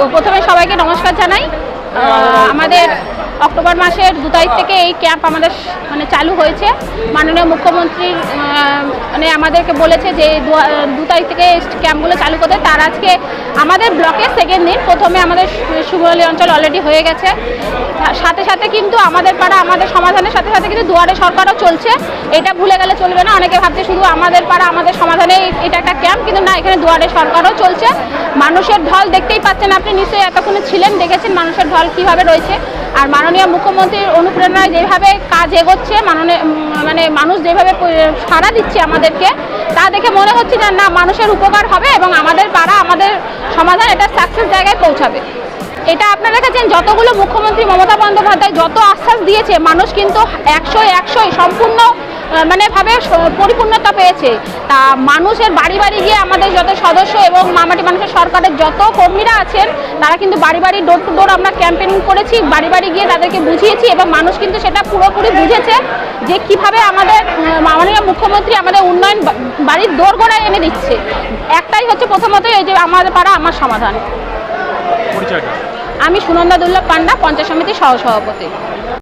প্রথমে সবাইকে নমস্কার জানাই। আমাদের অক্টোবর মাসের 2 তারিখ থেকে এই ক্যাম্প আমাদের চালু হয়েছে। মাননীয় মুখ্যমন্ত্রী আমাদেরকে বলেছে যে 2 তারিখ থেকে ক্যাম্পগুলো চালু করতে। তার আজকে আমাদের ব্লকের সেকেন্ড দিন। প্রথমে আমাদের সুবলি অঞ্চল অলরেডি হয়ে গেছে, সাথে সাথে কিন্তু আমাদের পাড়া আমাদের সমাধানের সাথে সাথে কিন্তু দুয়ারে সরকারও চলছে। এটা ভুলে গেলে চলবে না। অনেকে ভাবছে শুধু আমাদের পাড়া আমাদের সমাধানে এটা একটা ক্যাম্প, কিন্তু না, এখানে দুয়ারে সরকারও চলছে। মানুষের ঢল দেখতেই পাচ্ছেন, আপনি নিশ্চয়ই এতক্ষণে ছিলেন, দেখেছেন মানুষের ঢল কীভাবে রয়েছে। আর মাননীয় মুখ্যমন্ত্রীর অনুপ্রেরণায় যেভাবে কাজ এগোচ্ছে, মানুষ যেভাবে সাড়া দিচ্ছে আমাদেরকে, তা দেখে মনে হচ্ছে যে না, মানুষের উপকার হবে এবং আমাদের পাড়া আমাদের সমাধান এটা সাকসেস জায়গায় পৌঁছাবে। এটা আপনারা দেখেছেন, যতগুলো মুখ্যমন্ত্রী মমতা বন্দ্যোপাধ্যায় যত আশ্বাস দিয়েছে, মানুষ কিন্তু 100-100 সম্পূর্ণ ভাবে পরিপূর্ণতা পেয়েছে। তা মানুষের বাড়ি বাড়ি গিয়ে আমাদের যত সদস্য এবং মামাটি মানুষের সরকারের যত কর্মীরা আছেন, তারা কিন্তু বাড়ি বাড়ি ডোর টু ডোর আমরা ক্যাম্পেইন করেছি, বাড়ি বাড়ি গিয়ে তাদেরকে বুঝিয়েছি এবং মানুষ কিন্তু সেটা পুরোপুরি বুঝেছে যে কিভাবে আমাদের মাননীয় মুখ্যমন্ত্রী আমাদের উন্নয়ন বাড়ির দোরগোড়ায় এনে দিচ্ছে। একটাই হচ্ছে প্রথমত এই যে আমাদের পাড়া আমার সমাধান। আমি সুনন্দা দুর্লভ পান্ডা, পঞ্চায়েত সমিতির সহসভাপতি।